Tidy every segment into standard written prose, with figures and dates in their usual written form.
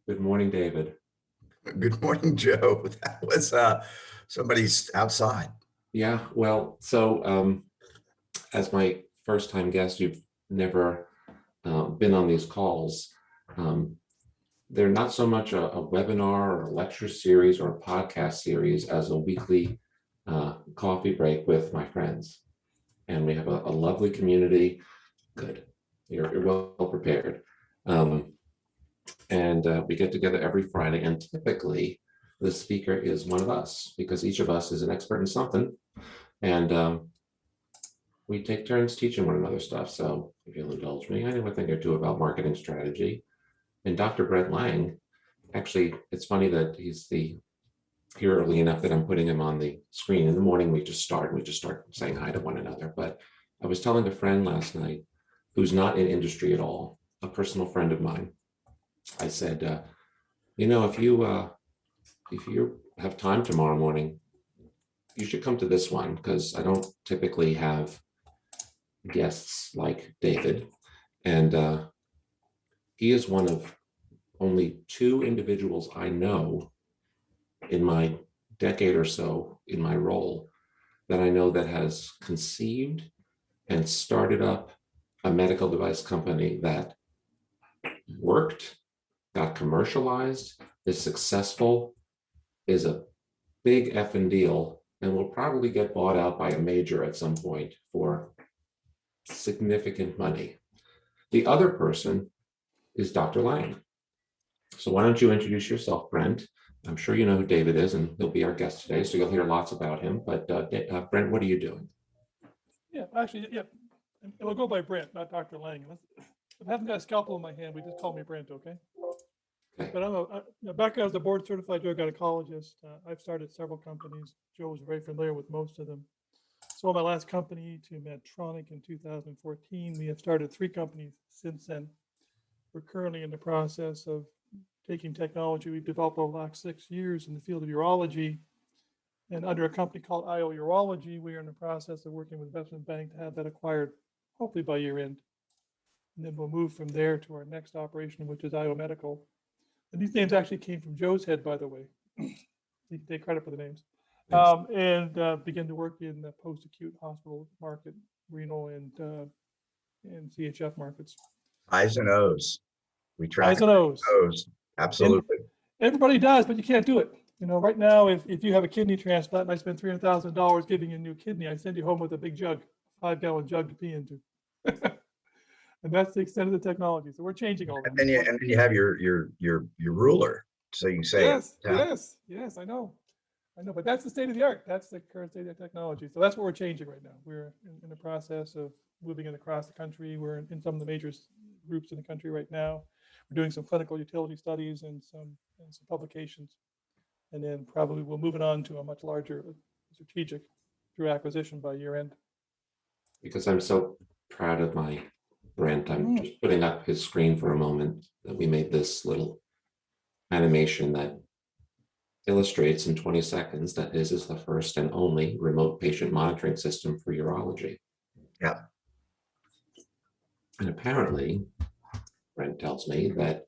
Good morning, David. Good morning, Joe. That was somebody's outside. Yeah, well, as my first time guest, you've never been on these calls. Um, they're not so much a webinar or a lecture series or a podcast series as a weekly coffee break with my friends. And we have a lovely community. Good. You're well prepared. And we get together every Friday, and typically the speaker is one of us because each of us is an expert in something. And we take turns teaching one another stuff. So if you'll indulge me, I know a thing or two about marketing strategy. And Dr. Brett Lang, actually, it's funny that he's here early enough that I'm putting him on the screen. In the morning, we just start saying hi to one another. But I was telling a friend last night who's not in industry at all, a personal friend of mine. I said, if you have time tomorrow morning, you should come to this one because I don't typically have guests like David. And he is one of only two individuals I know in my decade or so in my role that I know that has conceived and started up a medical device company that worked, got commercialized, is successful, is a big effing deal, and will probably get bought out by a major at some point for significant money. The other person is Dr. Lang. So why don't you introduce yourself, Brent? I'm sure you know who David is, and he'll be our guest today, so you'll hear lots about him. But Brent, what are you doing? Yeah, actually, yeah, it'll go by Brent, not Dr. Lang. If I haven't got a scalpel in my hand, we just call me Brent, okay? Okay. But I'm back as a board certified drug gynecologist. I've started several companies. Joe is very familiar with most of them. Sold my last company to Medtronic in 2014. We have started 3 companies since then. We're currently in the process of taking technology we've developed over the last 6 years in the field of urology. And under a company called IO Urology, we are in the process of working with Investment Bank to have that acquired, hopefully by year end. And then we'll move from there to our next operation, which is IO Medical. And these names actually came from Joe's head, by the way. You can take credit for the names. And begin to work in the post-acute hospital market, renal and CHF markets. I's and O's. We track I's and O's. O's. Absolutely. And everybody does, but you can't do it. Right now, if you have a kidney transplant and I spend $300,000 giving you a new kidney, I send you home with a big jug, 5-gallon jug to pee into. And that's the extent of the technology. So we're changing all that. And then you have your ruler. So you say, yes, I know. But that's the state of the art. That's the current state of technology. So that's what we're changing right now. We're in the process of moving it across the country. We're in some of the major groups in the country right now. We're doing some clinical utility studies and some publications. And then probably we'll move it on to a much larger strategic through acquisition by year end. Because I'm so proud of my Brent. I'm just putting up his screen for a moment that we made this little animation that illustrates in 20 seconds that this is the first and only remote patient monitoring system for urology. Yeah. And apparently, Brent tells me that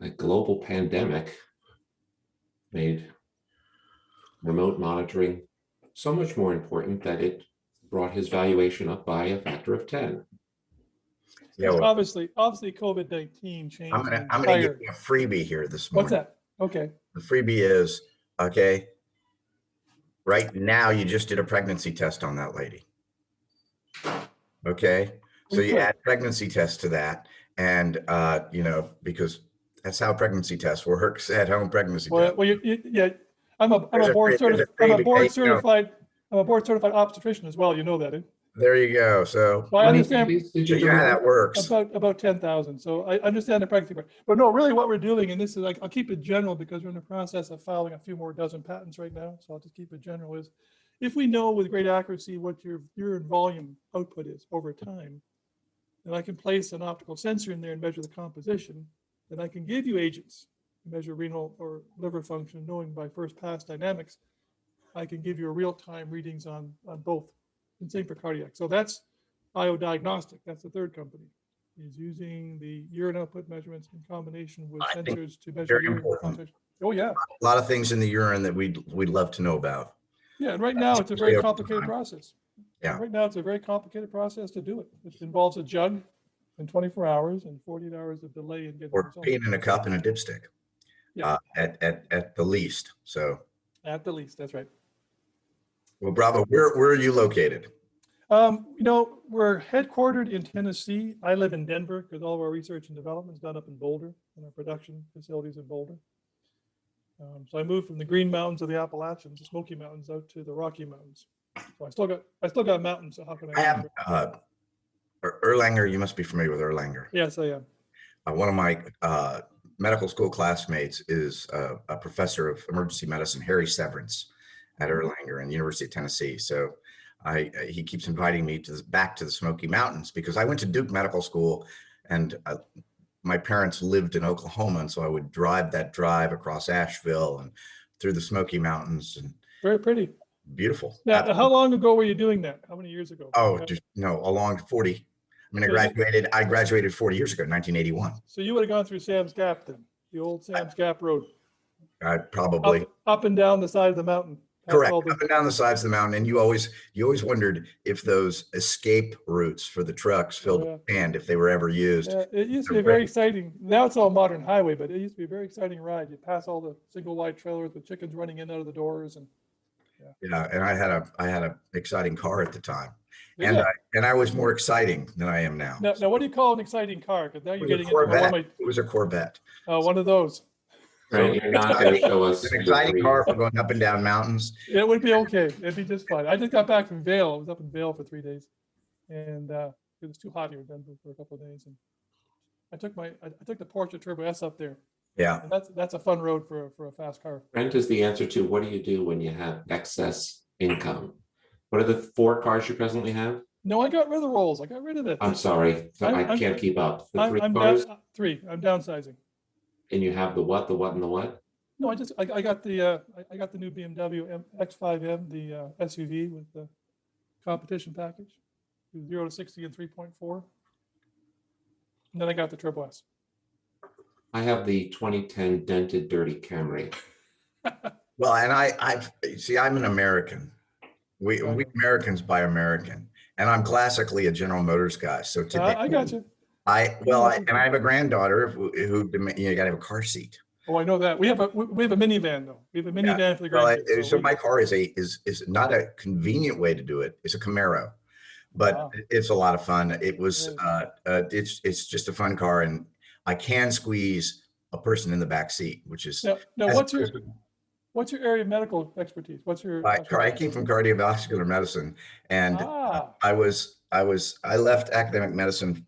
a global pandemic made remote monitoring so much more important that it brought his valuation up by a factor of 10. Yeah. Well, obviously COVID-19 changed. I'm gonna give you a freebie here this morning. What's that? Okay. The freebie is, okay, right now you just did a pregnancy test on that lady. Okay. So you add pregnancy test to that, and because that's how pregnancy tests works at home pregnancy test. Well, yeah, I'm a board certified obstetrician as well. You know that. Eh? There you go. So I understand. Yeah, that works. About 10,000. So I understand the pregnancy part. But no, really what we're doing, and this is I'll keep it general because we're in the process of filing a few more dozen patents right now. So I'll just keep it general. Is if we know with great accuracy what your volume output is over time, and I can place an optical sensor in there and measure the composition, then I can give you agents to measure renal or liver function, knowing by first pass dynamics, I can give you a real-time readings on both, and same for cardiac. So that's IO Diagnostic. That's the third company. is using the urine output measurements in combination with I think sensors to measure very urine important. concentration. Oh, yeah. A lot of things in the urine that we'd love to know about. Yeah, and right now it's a very Over complicated time. process. Yeah. Right now it's a very complicated process to do it. It involves a jug in 24 hours and 48 hours of delay in getting the Or results. peeing in a cup and a dipstick. Yeah. At the least. So, At the least, that's right. well, Bravo, where are you located? We're headquartered in Tennessee. I live in Denver because all of our research and development is done up in Boulder, and our production facilities in Boulder. So I moved from the Green Mountains of the Appalachians, the Smoky Mountains, out to the Rocky Mountains. So I still got mountains. So how can I? I have Erlanger. You must be familiar with Erlanger. Yes, I am. One of my medical school classmates is a professor of emergency medicine, Harry Severance, at Erlanger and University of Tennessee. So he keeps inviting me back to the Smoky Mountains because I went to Duke Medical School, and my parents lived in Oklahoma, and so I would drive across Asheville and through the Smoky Mountains, and Very pretty. beautiful. Now, how long ago were you doing that? How many years ago? Oh, no, along 40. I mean, I graduated 40 years ago, 1981. So you would have gone through Sam's Gap then, the old Sam's Gap Road. Probably. Up and down the side of the mountain. Correct. Up and down the sides of the mountain. And you always wondered if those escape routes for the trucks filled with sand, if they were ever used. Yeah, it used to be very exciting. Now it's all modern highway, but it used to be a very exciting ride. You pass all the single wide trailers with chickens running in and out of the doors, and yeah. And I had a exciting car at the time, yeah. and I was more exciting than I am now. Now, what do you call an exciting car? Because now you're getting into It was a Corvette. One of those. Right, you're not going to show us An exciting car for going up and down mountains. It would be okay. It'd be just fine. I just got back from Vail. I was up in Vail for 3 days, and it was too hot here in Denver for a couple of days. And I took the Porsche Turbo S up there. Yeah, and that's a fun road for a fast car. Rent is the answer to what do you do when you have excess income? What are the 4 cars you presently have? No, I got rid of the Rolls. I got rid of it. I'm sorry, I can't keep up. The 3 cars, I'm downsizing. and you have the what, and the what? No, I got the new BMW X5M, the SUV with the competition package, 0 to 60 in 3.4. And then I got the Turbo S. I have the 2010 dented, dirty Camry. well, and I'm an American. We Americans buy American, and I'm classically a General Motors guy. So today, I got you. And I have a granddaughter who you got to have a car seat. Oh, I know that. We have a minivan though. We have a minivan for the grandkids. So my car is not a convenient way to do it. It's a Camaro, but it's a lot of fun. It was it's just a fun car, and I can squeeze a person in the back seat, which is now what's your area of medical expertise? What's your I came from cardiovascular medicine, and I left academic medicine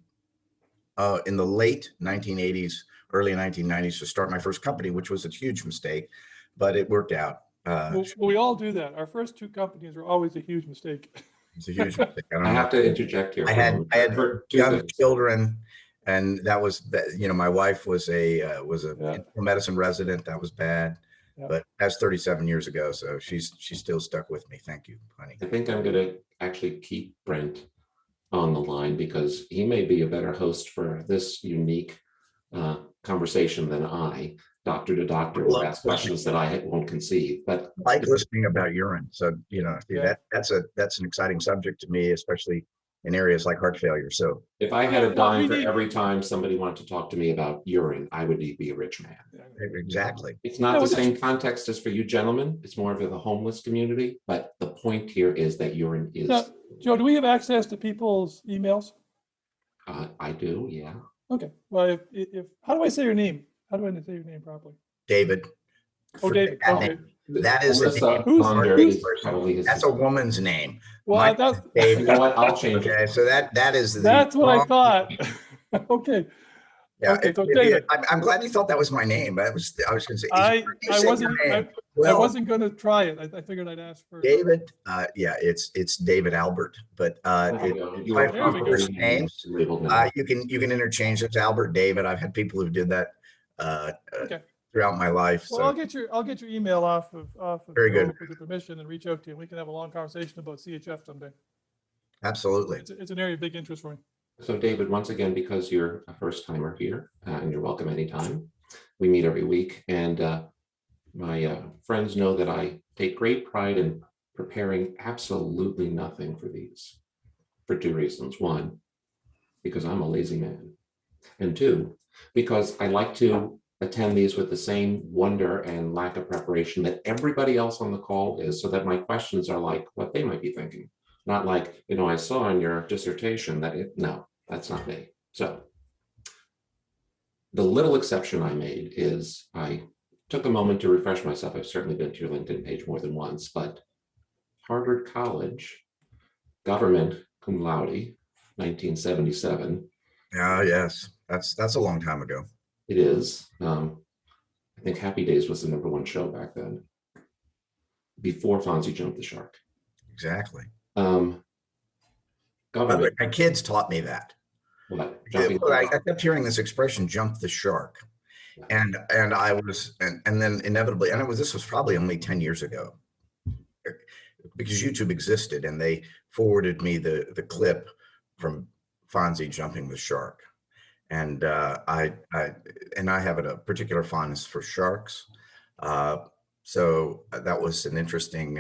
in the late 1980s, early 1990s to start my first company, which was a huge mistake, but it worked out. Well, we all do that. Our first 2 companies are always a huge mistake. It's a huge mistake. I have to interject here. I had young children, and that was my wife was a internal medicine resident. That was bad, but that's 37 years ago, so she's still stuck with me. Thank you, honey. I think I'm going to actually keep Brent on the line because he may be a better host for this unique conversation than I. Doctor to doctor will ask questions that I won't conceive. But I like listening about urine. So that's an exciting subject to me, especially in areas like heart failure. So if I had a dime for every time somebody wanted to talk to me about urine, I would be a rich man. Exactly. It's not the same context as for you gentlemen. It's more of the homeless community. But the point here is that urine is. Now, Joe, do we have access to people's emails? I do, yeah. Okay. Well, if how do I say your name? How do I say your name properly? David. Oh, David. Okay. That is that's a woman's name. Well, that's David. You know what? I'll change it. Okay, so that is that's what I thought. Okay. Yeah. Okay. So David, I'm glad you thought that was my name. I was going to say. I wasn't going to try it. I figured I'd ask first. David. It's David Albert, but my first names. You can interchange. It's Albert David. I've had people who did that. Throughout my life. Well, so. I'll get your email off of Very good. with your permission and reach out to you. We can have a long conversation about CHF someday. Absolutely. It's an area of big interest for me. So David, once again, because you're a first timer here, and you're welcome anytime, we meet every week, and my friends know that I take great pride in preparing absolutely nothing for these for two reasons. One, because I'm a lazy man, and two, because I like to attend these with the same wonder and lack of preparation that everybody else on the call is, so that my questions are like what they might be thinking, not like, I saw in your dissertation that no, that's not me. So the little exception I made is I took a moment to refresh myself. I've certainly been to your LinkedIn page more than once, but Harvard College, government cum laude, 1977. Yes, that's a long time ago. It is. I think Happy Days was the #1 show back then, before Fonzie jumped the shark. Exactly. Government. My kids taught me that. What? I kept hearing this expression, "jump the shark," and I was, and then inevitably, and this was probably only 10 years ago, because YouTube existed, and they forwarded me the clip from Fonzie jumping the shark, and I have a particular fondness for sharks, so that was an interesting.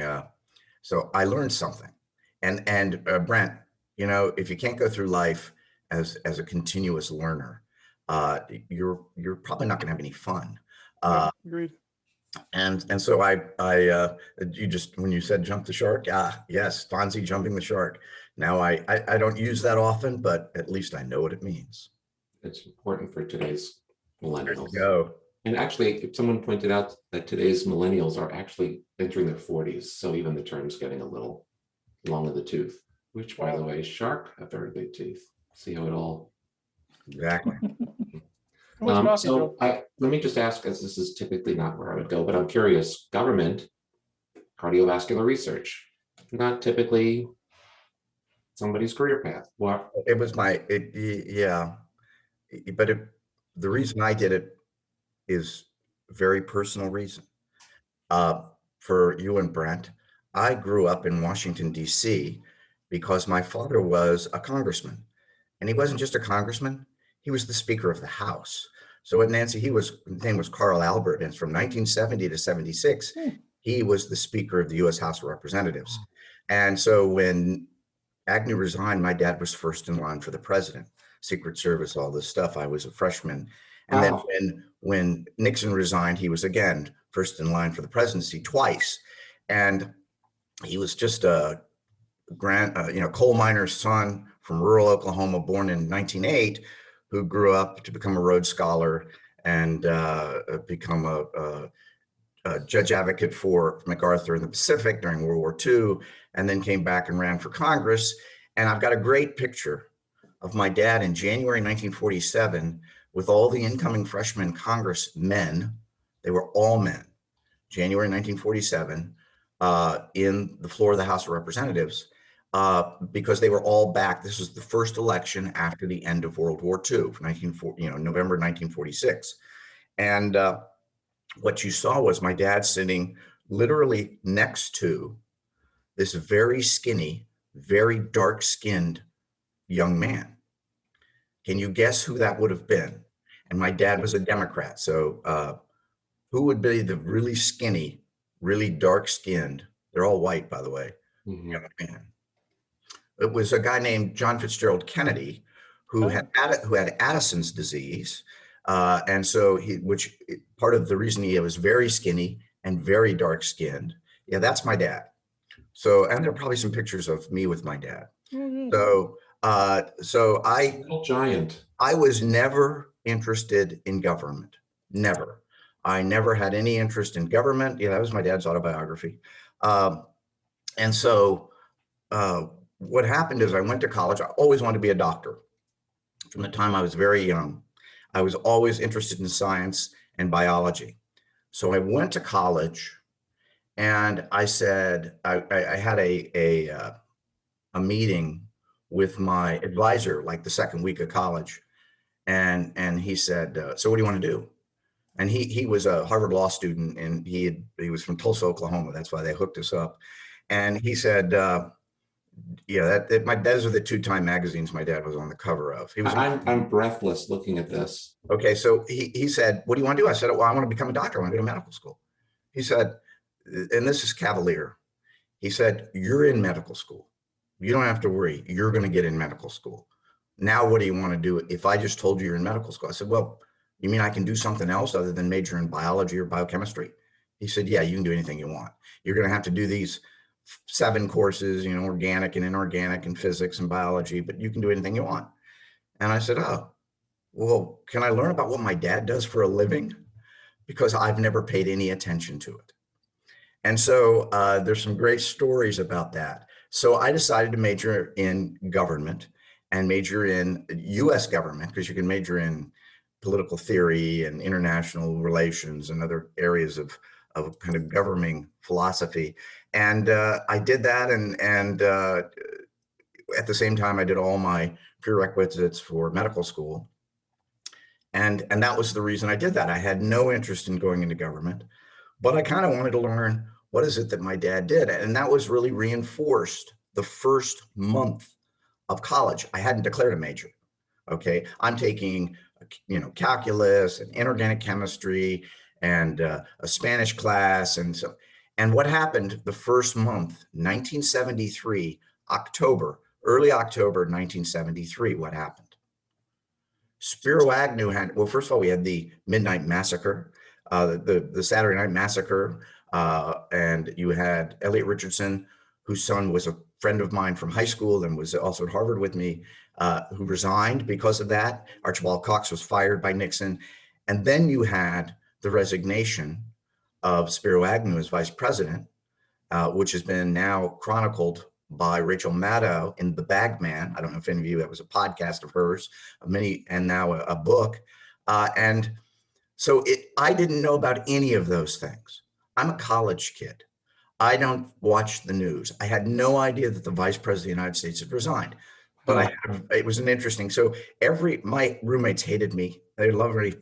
So I learned something, and Brent, if you can't go through life as a continuous learner, you're probably not going to have any fun. Agreed. And so you just, when you said jump the shark, yes, Fonzie jumping the shark. Now I don't use that often, but at least I know what it means. It's important for today's millennials. Go. And actually, if someone pointed out that today's millennials are actually entering their 40s, so even the term's getting a little long in the tooth, which, by the way, shark have very big teeth. See how it all. Exactly. So let me just ask, as this is typically not where I would go, but I'm curious, government, cardiovascular research, not typically somebody's career path. What? It was yeah. But the reason I did it is very personal reason. For you and Brent, I grew up in Washington, D.C. because my father was a congressman. And he wasn't just a congressman, he was the Speaker of the House. So at Nancy, his name was Carl Albert, and from 1970 to 76, he was the Speaker of the U.S. House of Representatives. And so when Agnew resigned, my dad was first in line for the president, Secret Service, all this stuff. I was a freshman. And then when Nixon resigned, he was again first in line for the presidency twice. And he was just a coal miner's son from rural Oklahoma, born in 1908, who grew up to become a Rhodes Scholar and become a judge advocate for MacArthur in the Pacific during World War II, and then came back and ran for Congress. And I've got a great picture of my dad in January 1947 with all the incoming freshman congressmen. They were all men. January 1947, in the floor of the House of Representatives, because they were all back. This was the first election after the end of World War II, November 1946. And what you saw was my dad sitting literally next to this very skinny, very dark-skinned young man. Can you guess who that would have been? And my dad was a Democrat. So who would be the really skinny, really dark-skinned, they're all white, by the way, young man? It was a guy named John Fitzgerald Kennedy, who had Addison's disease. And so which part of the reason he was very skinny and very dark-skinned. Yeah, that's my dad. So, and there are probably some pictures of me with my dad. So Little giant. I was never interested in government. Never. I never had any interest in government. Yeah, that was my dad's autobiography. And so what happened is I went to college. I always wanted to be a doctor. From the time I was very young, I was always interested in science and biology. So I went to college, and I said, I had a meeting with my advisor, like the second week of college. And he said, so what do you want to do? And he was a Harvard Law student, and he was from Tulsa, Oklahoma. That's why they hooked us up. And he said, Yeah, those are the two Time magazines my dad was on the cover of. He was I'm breathless looking at this. okay. So he said, "What do you want to do?" I said, "Well, I want to become a doctor. I want to go to medical school." He said, and this is cavalier. He said, "You're in medical school. You don't have to worry. You're going to get in medical school. Now, what do you want to do?" If I just told you you're in medical school, I said, "Well, you mean I can do something else other than major in biology or biochemistry?" He said, "Yeah, you can do anything you want. You're going to have to do these 7 courses, organic and inorganic and physics and biology, but you can do anything you want." And I said, "Oh, well, can I learn about what my dad does for a living? Because I've never paid any attention to it." And so there's some great stories about that. So I decided to major in government and major in US government, because you can major in political theory and international relations and other areas of kind of governing philosophy. And I did that. And at the same time, I did all my prerequisites for medical school. And that was the reason I did that. I had no interest in going into government, but I kind of wanted to learn, what is it that my dad did? And that was really reinforced the first month of college. I hadn't declared a major. Okay. I'm taking, calculus and inorganic chemistry and a Spanish class. And what happened the first month, 1973, early October, 1973, what happened? Spiro Agnew had, well, first of all, we had the Midnight Massacre, the Saturday Night Massacre, and you had Elliot Richardson, whose son was a friend of mine from high school and was also at Harvard with me, who resigned because of that. Archibald Cox was fired by Nixon. And then you had the resignation of Spiro Agnew as vice president, which has been now chronicled by Rachel Maddow in The Bag Man. I don't know if any of you, that was a podcast of hers, and now a book. And so I didn't know about any of those things. I'm a college kid. I don't watch the news. I had no idea that the vice president of the United States had resigned, but it was an interesting, so my roommates hated me. They loved me,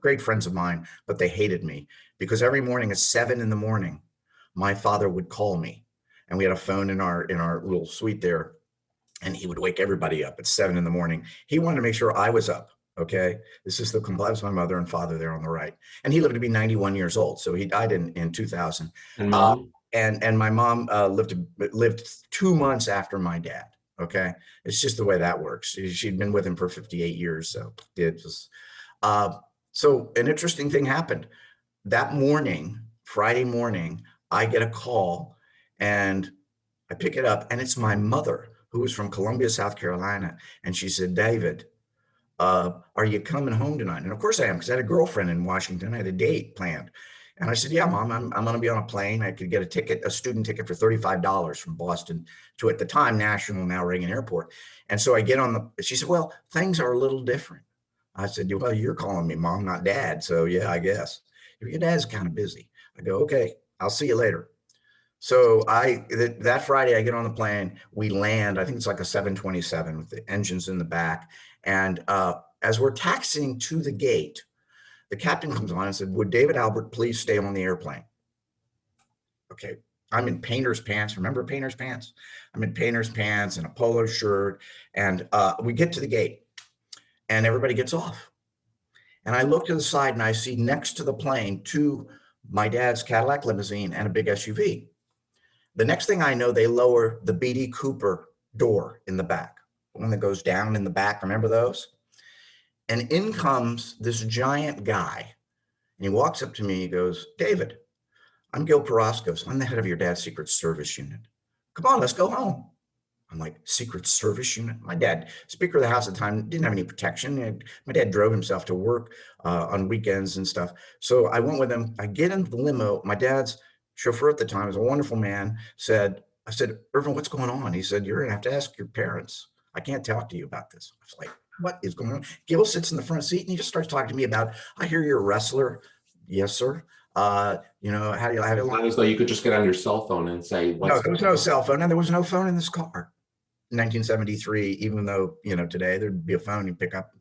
great friends of mine, but they hated me because every morning at 7 a.m, my father would call me, and we had a phone in our little suite there, and he would wake everybody up at 7 a.m. He wanted to make sure I was up. Okay. This is that was my mother and father there on the right. And he lived to be 91 years old. So he died in 2000. And mom? And my mom lived 2 months after my dad. Okay. It's just the way that works. She'd been with him for 58 years. So it was, so an interesting thing happened that morning, Friday morning. I get a call and I pick it up, and it's my mother, who was from Columbia, South Carolina. And she said, "David, are you coming home tonight?" And of course I am, because I had a girlfriend in Washington. I had a date planned. And I said, "Yeah, Mom, I'm going to be on a plane. I could get a student ticket for $35 from Boston to, at the time, National, now Reagan Airport." And so I get she said, "Well, things are a little different." I said, "Well, you're calling me Mom, not Dad. So yeah, I guess your dad's kind of busy." I go, "Okay, I'll see you later." So that Friday I get on the plane, we land, I think it's like a 727 with the engines in the back. And as we're taxiing to the gate, the captain comes on and said, "Would David Albert please stay on the airplane?" Okay. I'm in painter's pants. Remember painter's pants? I'm in painter's pants and a polo shirt. And we get to the gate and everybody gets off. And I look to the side and I see next to the plane my dad's Cadillac limousine and a big SUV. The next thing I know, they lower the B.D. Cooper door in the back, the one that goes down in the back. Remember those? And in comes this giant guy. And he walks up to me. He goes, "David, I'm Gil Paraskos. I'm the head of your dad's Secret Service unit. Come on, let's go home." I'm like, "Secret Service unit?" My dad, Speaker of the House at the time, didn't have any protection. My dad drove himself to work on weekends and stuff. So I went with him. I get into the limo. My dad's chauffeur at the time was a wonderful man. I said, "Irvin, what's going on?" He said, "You're going to have to ask your parents. I can't talk to you about this." I was like, "What is going on?" Gil sits in the front seat and he just starts talking to me about, "I hear you're a wrestler." "Yes, sir." How do you have As long as though you could just get on your cell phone and say, No, there was no cell phone, and there was no phone in this car in 1973, even though, today there'd be a phone you pick up.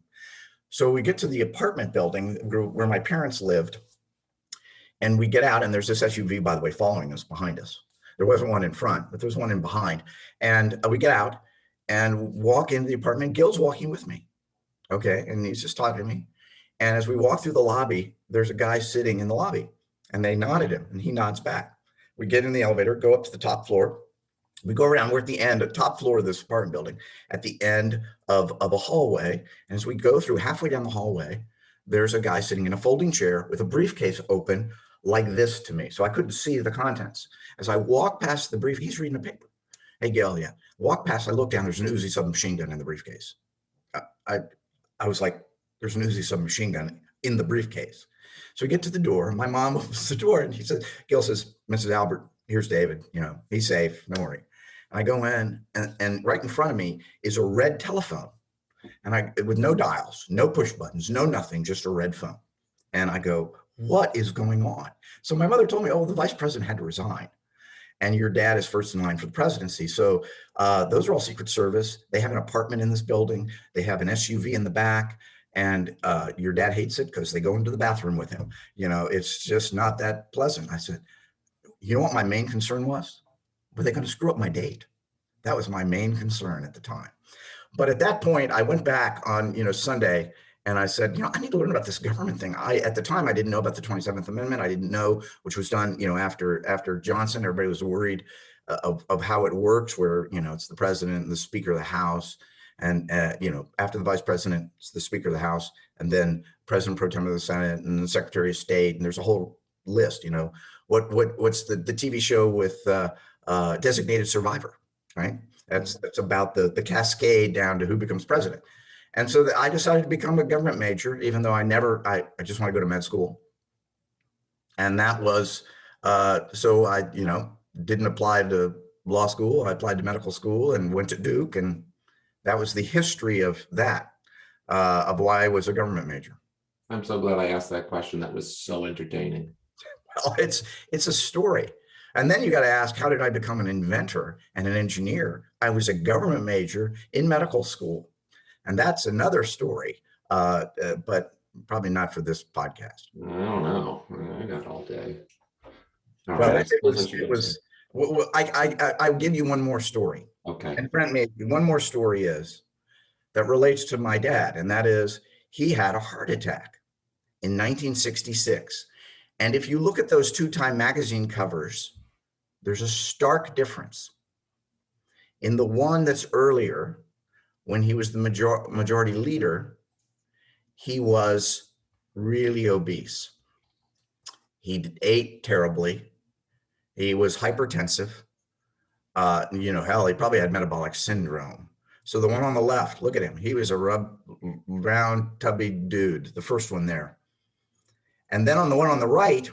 So we get to the apartment building where my parents lived, and we get out, and there's this SUV, by the way, following us behind us. There wasn't one in front, but there was one in behind. And we get out and walk into the apartment. Gil's walking with me. Okay. And he's just talking to me. And as we walk through the lobby, there's a guy sitting in the lobby, and they nod at him and he nods back. We get in the elevator, go up to the top floor. We go around, we're at the end, at top floor of this apartment building, at the end of a hallway. And as we go through halfway down the hallway, there's a guy sitting in a folding chair with a briefcase open like this to me. So I couldn't see the contents. As I walk past the brief, he's reading a paper. Hey, Gil, yeah. Walk past, I look down, there's an Uzi submachine gun in the briefcase. I was like, there's an Uzi submachine gun in the briefcase. So we get to the door. My mom opens the door and Gil says, Mrs. Albert, here's David, he's safe, don't worry. And I go in and right in front of me is a red telephone, and with no dials, no push buttons, no nothing, just a red phone. And I go, what is going on? So my mother told me, oh, the vice president had to resign and your dad is first in line for the presidency. So those are all Secret Service. They have an apartment in this building. They have an SUV in the back, and your dad hates it because they go into the bathroom with him. It's just not that pleasant. I said, you know what my main concern was? Were they going to screw up my date? That was my main concern at the time. But at that point, I went back on, Sunday, and I said, I need to learn about this government thing. At the time, I didn't know about the 27th Amendment. I didn't know, which was done, after Johnson. Everybody was worried of how it works, where, it's the president and the Speaker of the House. And, after the vice president, it's the Speaker of the House, and then President Pro Tem of the Senate and the Secretary of State. And there's a whole list, what's the TV show with Designated Survivor, right? That's about the cascade down to who becomes president. And so I decided to become a government major, even though I just want to go to med school. And that was, so I, didn't apply to law school. I applied to medical school and went to Duke. And that was the history of that, of why I was a government major. I'm so glad I asked that question. That was so entertaining. Well, it's a story. And then you got to ask, how did I become an inventor and an engineer? I was a government major in medical school. And that's another story, but probably not for this podcast. I don't know. I got all day. All Well, right. I'll give you one more story. Okay. And Brent, maybe one more story that relates to my dad. And that is, he had a heart attack in 1966. And if you look at those two Time magazine covers, there's a stark difference. In the one that's earlier, when he was the majority leader, he was really obese. He ate terribly. He was hypertensive. Hell, he probably had metabolic syndrome. So the one on the left, look at him. He was a round, tubby dude, the first one there. And then on the one on the right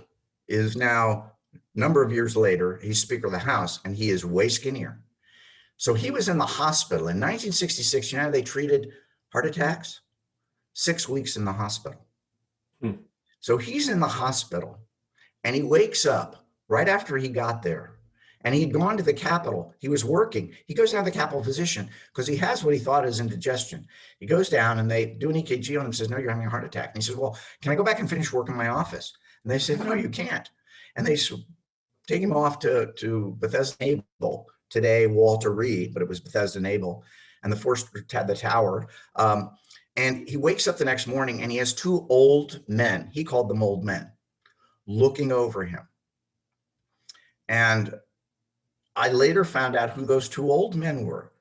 is now, a number of years later, he's Speaker of the House, and he is way skinnier. So he was in the hospital in 1966. You know how they treated heart attacks? 6 weeks in the hospital. So he's in the hospital, and he wakes up right after he got there. And he'd gone to the Capitol. He was working. He goes down to the Capitol physician because he has what he thought is indigestion. He goes down and they do an EKG on him and says, no, you're having a heart attack. And he says, well, can I go back and finish work in my office? And they said, no, you can't. And they take him off to Bethesda Naval, today Walter Reed, but it was Bethesda Naval, and the first had the tower. And he wakes up the next morning and he has two old men, he called them old men, looking over him. And I later found out who those two old men were.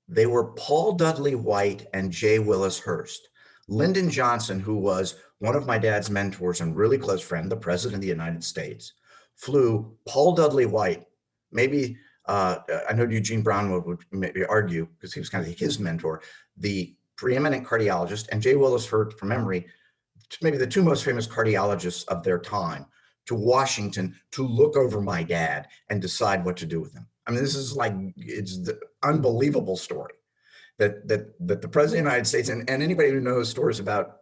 They were Paul Dudley White and J. Willis Hearst. Lyndon Johnson, who was one of my dad's mentors and really close friend, the President of the United States, flew Paul Dudley White. Maybe, I know Eugene Brownwood would maybe argue, because he was kind of his mentor, the preeminent cardiologist, and J. Willis Hearst, from memory, maybe the two most famous cardiologists of their time, to Washington to look over my dad and decide what to do with him. I mean, this is like, it's the unbelievable story that the President of the United States, and anybody who knows stories about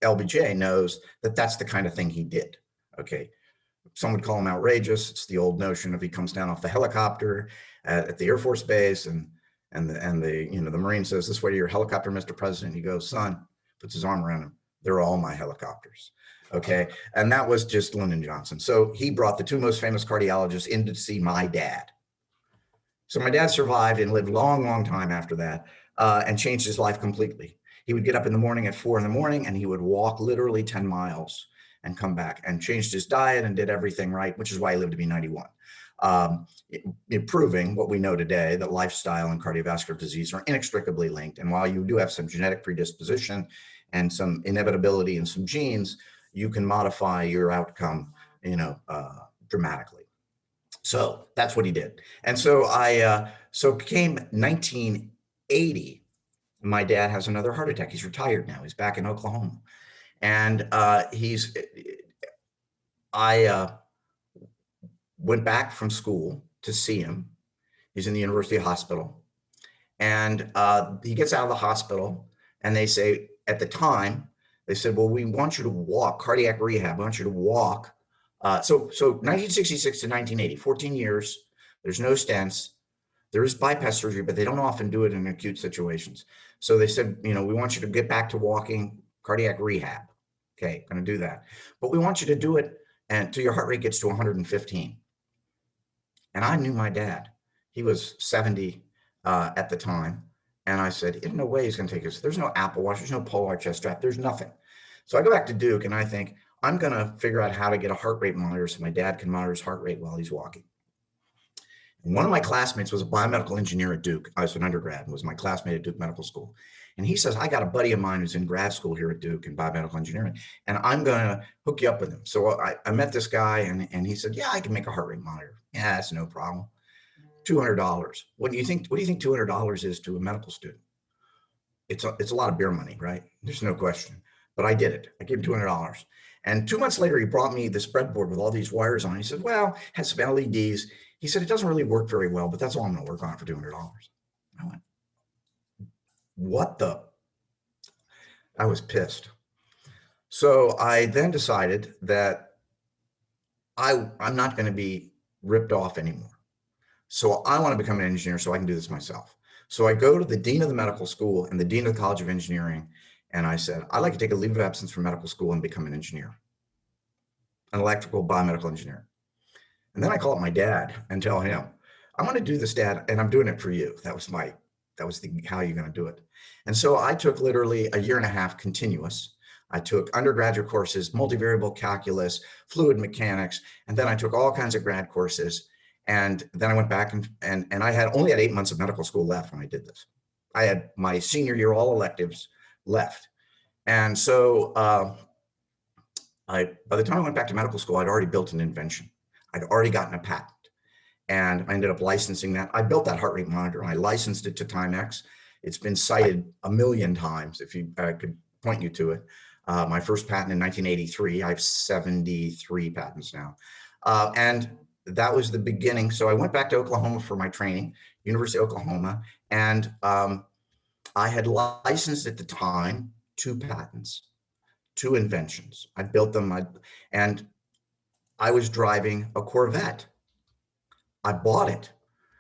LBJ knows that that's the kind of thing he did. Okay. Some would call him outrageous. It's the old notion of he comes down off the helicopter at the Air Force Base and the Marine says, this way to your helicopter, Mr. President. He goes, son, puts his arm around him. They're all my helicopters. Okay. And that was just Lyndon Johnson. So he brought the two most famous cardiologists in to see my dad. So my dad survived and lived long, long time after that, and changed his life completely. He would get up in the morning at 4 a.m. and he would walk literally 10 miles and come back, and changed his diet and did everything right, which is why he lived to be 91. Proving what we know today, that lifestyle and cardiovascular disease are inextricably linked. And while you do have some genetic predisposition and some inevitability in some genes, you can modify your outcome, dramatically. So that's what he did. And so so came 1980, my dad has another heart attack. He's retired now. He's back in Oklahoma. And I went back from school to see him. He's in the university hospital. And he gets out of the hospital, and they say, at the time, they said, well, we want you to walk, cardiac rehab. We want you to walk. So 1966 to 1980, 14 years, there's no stents. There is bypass surgery, but they don't often do it in acute situations. So they said, we want you to get back to walking, cardiac rehab. Okay, going to do that. But we want you to do it until your heart rate gets to 115. And I knew my dad. He was 70 at the time. And I said, in no way he's going to take this. There's no Apple Watch. There's no Polar chest strap. There's nothing. So I go back to Duke and I think, I'm going to figure out how to get a heart rate monitor so my dad can monitor his heart rate while he's walking. And one of my classmates was a biomedical engineer at Duke. I was an undergrad and was my classmate at Duke Medical School. And he says, I got a buddy of mine who's in grad school here at Duke in biomedical engineering, and I'm going to hook you up with him. So I met this guy and he said, yeah, I can make a heart rate monitor. Yeah, that's no problem. $200. What do you think $200 is to a medical student? It's a lot of beer money, right? There's no question. But I did it. I gave him $200. And 2 months later, he brought me this breadboard with all these wires on it. He said, well, it has some LEDs. He said, it doesn't really work very well, but that's all I'm going to work on for $200. I went, what the? I was pissed. So I then decided that I'm not going to be ripped off anymore. So I want to become an engineer so I can do this myself. So I go to the dean of the medical school and the dean of the College of Engineering, and I said, I'd like to take a leave of absence from medical school and become an engineer, an electrical biomedical engineer. And then I call up my dad and tell him, I want to do this, Dad, and I'm doing it for you. That was how you're going to do it. And so I took literally a year and a half continuous. I took undergraduate courses, multivariable calculus, fluid mechanics, and then I took all kinds of grad courses. And then I went back and I only had 8 months of medical school left when I did this. I had my senior year, all electives left. And so by the time I went back to medical school, I'd already built an invention. I'd already gotten a patent, and I ended up licensing that. I built that heart rate monitor and I licensed it to Timex. It's been cited a million times, if I could point you to it. My first patent in 1983, I have 73 patents now. And that was the beginning. So I went back to Oklahoma for my training, University of Oklahoma, and I had licensed at the time 2 patents, 2 inventions. I built them, and I was driving a Corvette. I bought it.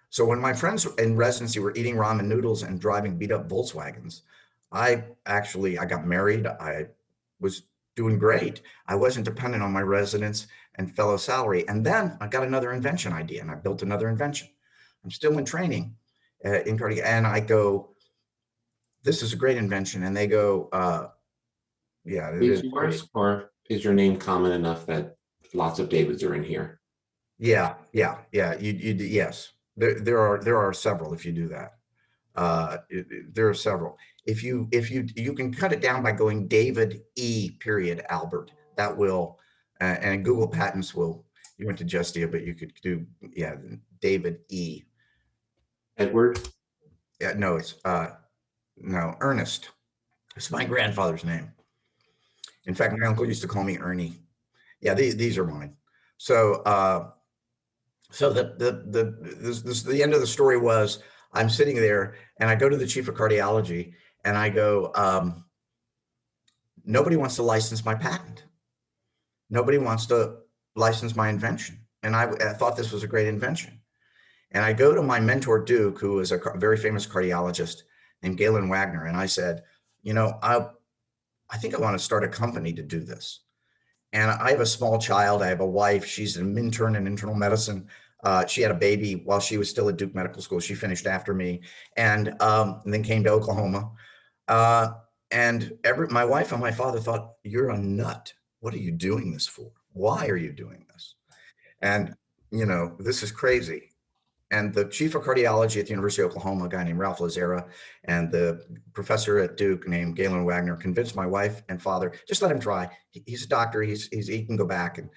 So when my friends in residency were eating ramen noodles and driving beat up Volkswagens, I got married. I was doing great. I wasn't dependent on my residence and fellow salary. And then I got another invention idea and I built another invention. I'm still in training in cardiac, and I go, this is a great invention. And they go, yeah. Is yours, or is your name common enough that lots of Davids are in here? Yeah. Yes, there are several. If you do that, there are several. If you can cut it down by going David E. Albert. That will, and Google Patents will. You went to Justia, but you could do David E. Edward? Yeah, no, it's no, Ernest. It's my grandfather's name. In fact, my uncle used to call me Ernie. Yeah, these are mine. So the end of the story was, I'm sitting there and I go to the chief of cardiology and I go, nobody wants to license my patent. Nobody wants to license my invention. And I thought this was a great invention. And I go to my mentor, Duke, who is a very famous cardiologist named Galen Wagner. And I said, I think I want to start a company to do this. And I have a small child. I have a wife. She's an intern in internal medicine. She had a baby while she was still at Duke Medical School. She finished after me, and then came to Oklahoma. And my wife and my father thought, "You're a nut. What are you doing this for? Why are you doing this?" And this is crazy. And the chief of cardiology at the University of Oklahoma, a guy named Ralph Lazera, and the professor at Duke named Galen Wagner convinced my wife and father, just let him try. He's a doctor. He can go back and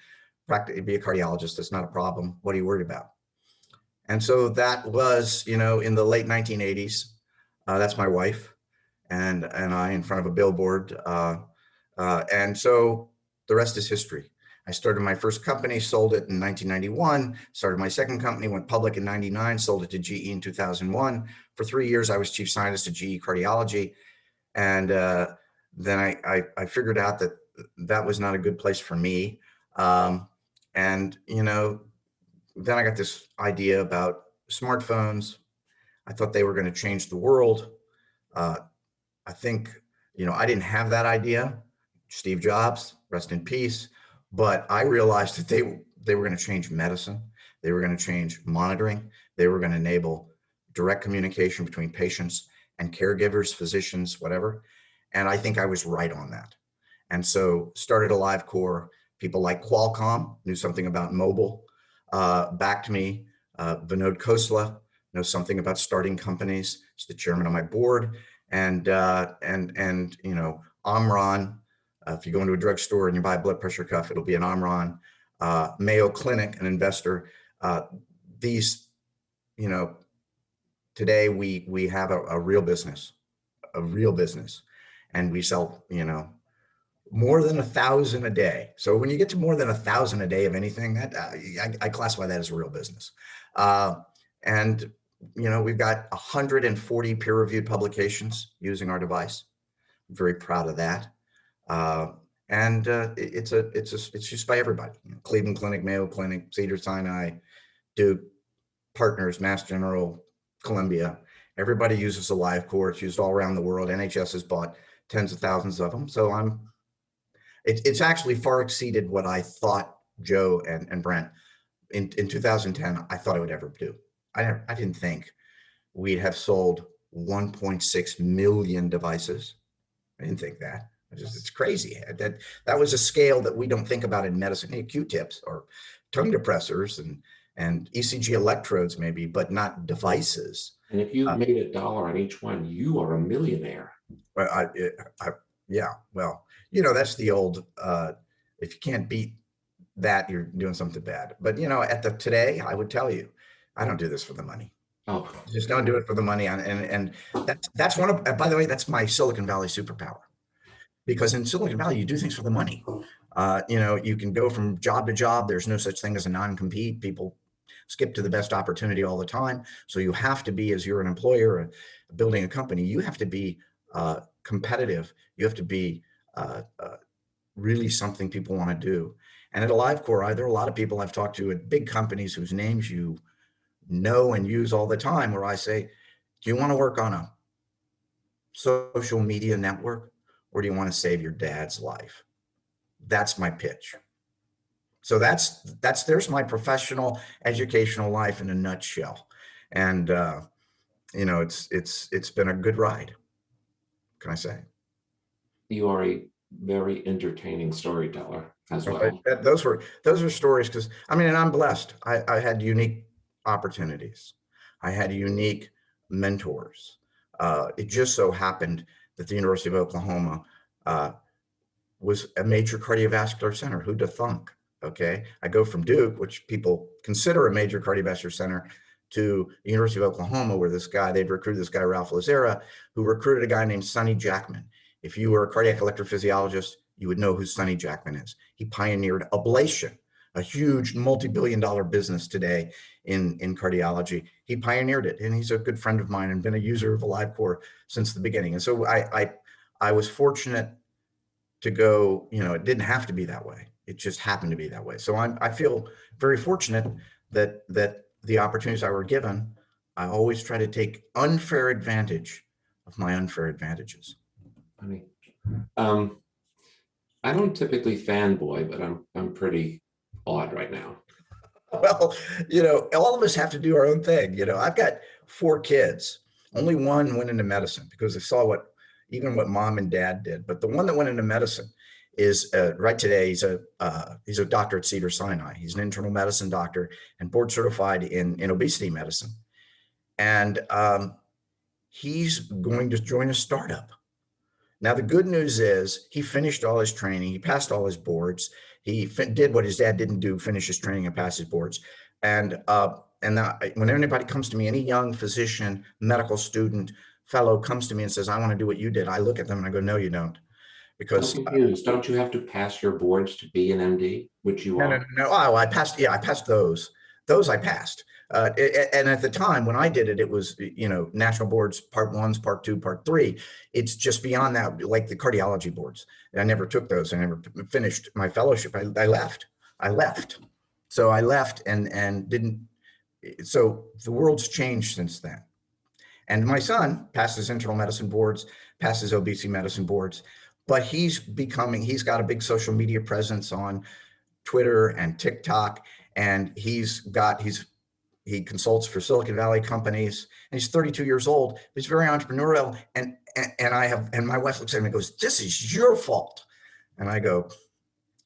be a cardiologist. That's not a problem. What are you worried about? And so that was, in the late 1980s. That's my wife and I in front of a billboard. And so the rest is history. I started my first company, sold it in 1991, started my second company, went public in 99, sold it to GE in 2001. For 3 years, I was chief scientist at GE Cardiology. And then I figured out that was not a good place for me. And then I got this idea about smartphones. I thought they were going to change the world. I think, I didn't have that idea. Steve Jobs, rest in peace. But I realized that they were going to change medicine. They were going to change monitoring. They were going to enable direct communication between patients and caregivers, physicians, whatever. And I think I was right on that. And so started AliveCor. People like Qualcomm knew something about mobile, backed me. Vinod Khosla knows something about starting companies. He's the chairman of my board. And Omron. If you go into a drugstore and you buy a blood pressure cuff, it'll be an Omron. Mayo Clinic, an investor. These, today we have a real business, and we sell, more than 1,000 a day. So when you get to more than 1,000 a day of anything, that I classify that as a real business. And we've got 140 peer-reviewed publications using our device. I'm very proud of that. And it's used by everybody. Cleveland Clinic, Mayo Clinic, Cedars-Sinai, Duke, Partners, Mass General, Columbia. Everybody uses AliveCor. It's used all around the world. NHS has bought tens of thousands of them. So it's actually far exceeded what I thought Joe and Brent in 2010, I thought I would ever do. I didn't think we'd have sold 1.6 million devices. I didn't think that. It's crazy. That was a scale that we don't think about in medicine. Hey, Q-tips or tongue depressors and ECG electrodes maybe, but not devices. And if you made $1 on each one, you are a millionaire. Well, yeah. Well, that's the old. If you can't beat that, you're doing something bad. But today, I would tell you, I don't do this for the money. Oh, Just don't do it for the money. And that's one of. By the way, that's my Silicon Valley superpower. Because in Silicon Valley, you do things for the money. You can go from job to job. There's no such thing as a non-compete. People skip to the best opportunity all the time. So you have to be, as you're an employer building a company, you have to be competitive. You have to be really something people want to do. And at AliveCor, there are a lot of people I've talked to at big companies whose names you know and use all the time, where I say, do you want to work on a social media network? Or do you want to save your dad's life? That's my pitch. So there's my professional educational life in a nutshell. And it's been a good ride. Can I say? You are a very entertaining storyteller as well. Those are stories because and I'm blessed. I had unique opportunities. I had unique mentors. It just so happened that the University of Oklahoma was a major cardiovascular center. Who'd have thunk? Okay, I go from Duke, which people consider a major cardiovascular center, to the University of Oklahoma, where they'd recruited this guy, Ralph Lazera, who recruited a guy named Sonny Jackman. If you were a cardiac electrophysiologist, you would know who Sonny Jackman is. He pioneered ablation, a huge multi-billion-dollar business today in cardiology. He pioneered it, and he's a good friend of mine and been a user of AliveCor since the beginning. And so I was fortunate to go, it didn't have to be that way. It just happened to be that way. So I feel very fortunate that the opportunities I were given, I always try to take unfair advantage of my unfair advantages. Funny. I don't typically fanboy, but I'm pretty odd right now. Well, all of us have to do our own thing. I've got 4 kids. Only one went into medicine because I saw even what mom and dad did. But the one that went into medicine is right today. He's a doctor at Cedars-Sinai. He's an internal medicine doctor and board certified in obesity medicine. And he's going to join a startup. Now, the good news is he finished all his training. He passed all his boards. He did what his dad didn't do, finish his training and pass his boards. And when anybody comes to me, any young physician, medical student, fellow comes to me and says, I want to do what you did, I look at them and I go, no, you don't. Because I'm confused. Don't you have to pass your boards to be an MD, which you are? No. Oh, I passed. Yeah, I passed those. Those I passed. And at the time when I did it, it was, national boards, part 1s, part 2, part 3. It's just beyond that, like the cardiology boards. I never took those. I never finished my fellowship. I left. So I left and didn't. So the world's changed since then. And my son passes internal medicine boards, passes obesity medicine boards, but he's got a big social media presence on Twitter and TikTok. And he consults for Silicon Valley companies, and he's 32 years old. He's very entrepreneurial. And my wife looks at him and goes, this is your fault. And I go,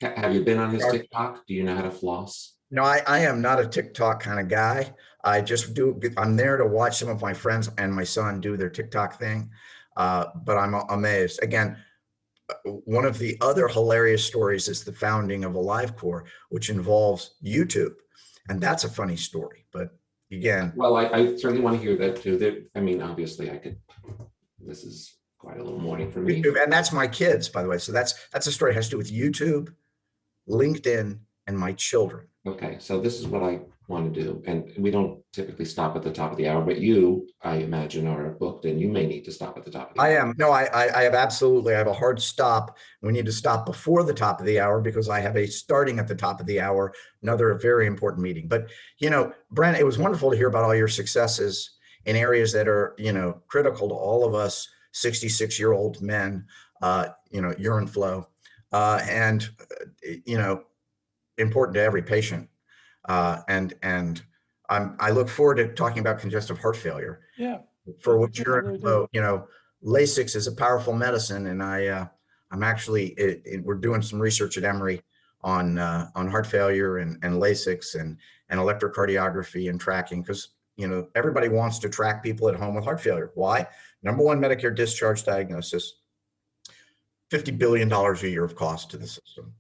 Have you been on his TikTok? Do you know how to floss? No, I am not a TikTok kind of guy. I'm there to watch some of my friends and my son do their TikTok thing. But I'm amazed. Again, one of the other hilarious stories is the founding of AliveCor, which involves YouTube. And that's a funny story. But again. Well, I certainly want to hear that too. Obviously this is quite a little morning for me. YouTube, and that's my kids, by the way. So that's a story. It has to do with YouTube, LinkedIn, and my children. Okay, so this is what I want to do. And we don't typically stop at the top of the hour, but you, I imagine, are booked and you may need to stop at the top of the hour. I am. No, I have absolutely. I have a hard stop. We need to stop before the top of the hour because I have a starting at the top of the hour, another very important meeting. But, Brent, it was wonderful to hear about all your successes in areas that are, critical to all of us 66-year-old men, urine flow, and, important to every patient. And I look forward to talking about congestive heart failure. Yeah. For which urine flow, Lasix is a powerful medicine, and I'm actually we're doing some research at Emory on heart failure and Lasix and electrocardiography and tracking, because everybody wants to track people at home with heart failure. Why? Number one, Medicare discharge diagnosis, $50 billion a year of cost to the system.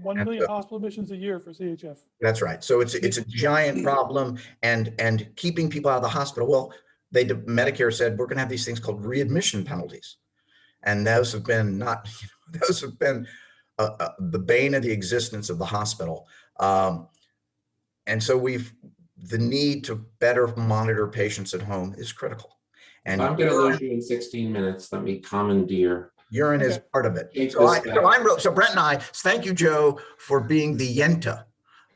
1 million hospital admissions a year for CHF. That's right. So it's a giant problem, and keeping people out of the hospital. Well, Medicare said we're going to have these things called readmission penalties, and those have been the bane of the existence of the hospital. And so the need to better monitor patients at home is critical. And I'm going to lose you in 16 minutes. Let me commandeer. Urine is part of it. So Brent and I, thank you, Joe, for being the yenta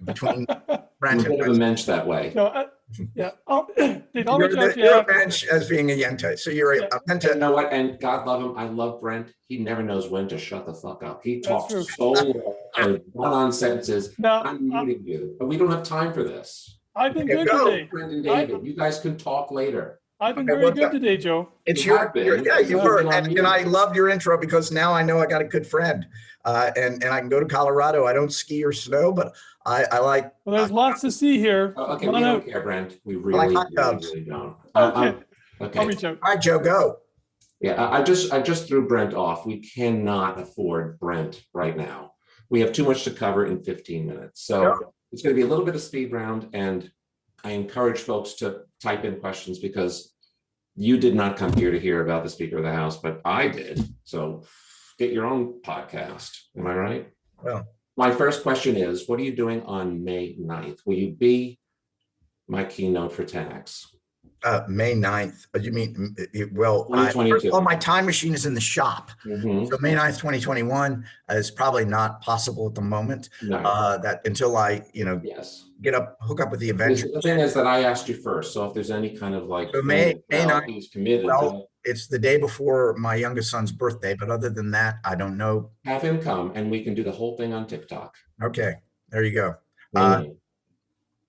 between Brent and a bit of a mensch that way. No, yeah. You're a mensch as being a yenta. So you're a yenta. You know what? And God love him. I love Brent. He never knows when to shut the fuck up. He talks so long, run-on sentences. Now, I'm muting you, but we don't have time for this. I've been good today. Brent and David, you guys can talk later. I've been very good today, Joe. It's you were, and I loved your intro because now I know I got a good friend, and I can go to Colorado. I don't ski or snow, but I like. Well, there's lots to see here. Okay, we don't care, Brent. We really don't. Okay. Okay. I'll reach out. All right, Joe, go. Yeah, I just threw Brent off. We cannot afford Brent right now. We have too much to cover in 15 minutes. So it's going to be a little bit of speed round, and I encourage folks to type in questions because you did not come here to hear about the Speaker of the House, but I did. So get your own podcast. Am I right? Well, my first question is, what are you doing on May 9th? Will you be my keynote for 10X? May 9th. You mean, well, first of all, my time machine is in the shop. Mm-hmm. So May 9th, 2021 is probably not possible at the moment. No. That until I, yes, hook up with the Avengers. The thing is that I asked you first. So if there's any kind of like, so May 9th, he's committed. well, it's the day before my youngest son's birthday, but other than that, I don't know. Have him come and we can do the whole thing on TikTok. Okay, there you go. Win-win.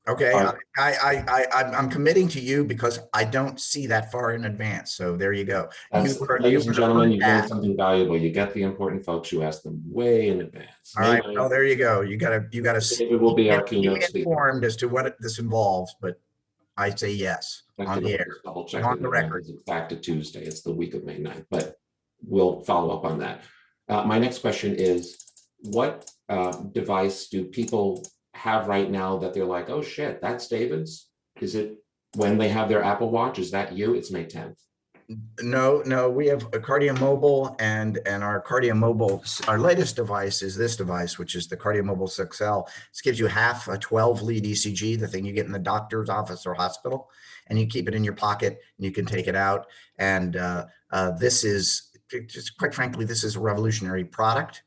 Okay, All I'm committing to you because I don't see that far in advance. So there you go. Ladies and gentlemen, you've learned that. something valuable. You get the important folks, you ask them way in advance. All right. May Well, there you go. You gotta David will be our keynote be speaker. informed as to what this involves, but I say yes on the air. Double check On it. the record. It's in fact a Tuesday. It's the week of May 9th, but we'll follow up on that. My next question is, what device do people have right now that they're like, oh shit, that's David's? Is it when they have their Apple Watch? Is that you? It's May 10th. No, we have a Cardio Mobile and our Cardio Mobile, our latest device is this device, which is the Cardio Mobile 6L. This gives you half a 12 lead ECG, the thing you get in the doctor's office or hospital, and you keep it in your pocket and you can take it out. And this is, just quite frankly, this is a revolutionary product.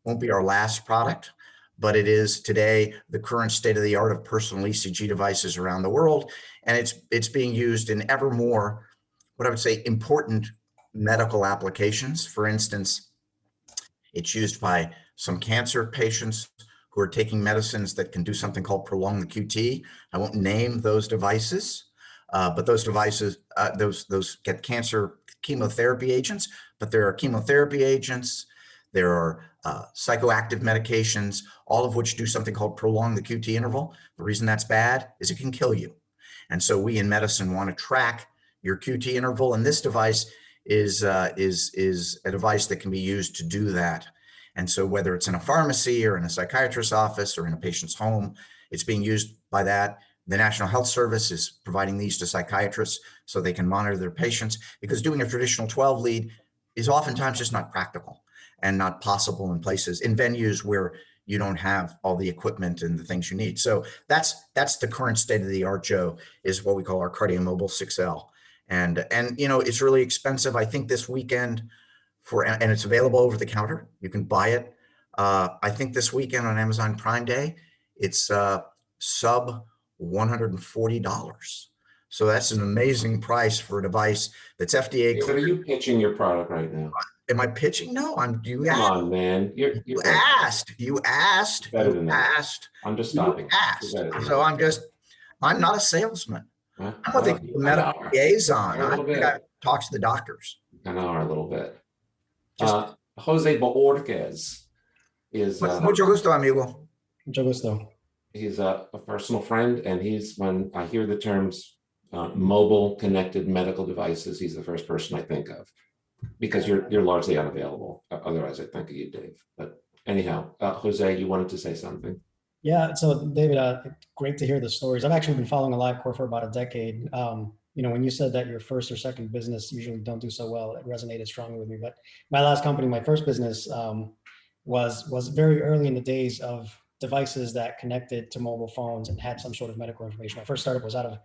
Won't be our last product, but it is today the current state of the art of personal ECG devices around the world. And it's being used in ever more, what I would say, important medical applications. For instance, it's used by some cancer patients who are taking medicines that can do something called prolong the QT. I won't name those devices, but those devices, those get cancer chemotherapy agents, but there are chemotherapy agents, there are psychoactive medications, all of which do something called prolong the QT interval. The reason that's bad is it can kill you. And so we in medicine want to track your QT interval, and this device is a device that can be used to do that. And so whether it's in a pharmacy or in a psychiatrist's office or in a patient's home, it's being used by that. The National Health Service is providing these to psychiatrists so they can monitor their patients, because doing a traditional 12 lead is oftentimes just not practical and not possible in places, in venues where you don't have all the equipment and the things you need. So that's the current state of the art, Joe, is what we call our Cardio Mobile 6L. And you know, it's really expensive. I think this weekend and it's available over the counter. You can buy it. I think this weekend on Amazon Prime Day, it's sub $140. So that's an amazing price for a device that's FDA cleared. Are you pitching your product right now? Am I pitching? No, Come on, man. You asked. Better than that. I'm just stopping. So I'm not a salesman. Huh? I'm what they call a medical liaison. I talk to the doctors. I know, a little bit. Jose Borges is mucho gusto, amigo. Mucho gusto. He's a personal friend, and he's, when I hear the terms mobile connected medical devices, he's the first person I think of, because you're largely unavailable. Otherwise, I think of you, Dave. But anyhow, Jose, you wanted to say something? Yeah. So, David, great to hear the stories. I've actually been following AliveCor for about a decade. You know, when you said that your first or second business usually don't do so well, it resonated strongly with me. But my last company, my first business, was very early in the days of devices that connected to mobile phones and had some sort of medical information. My first startup was out of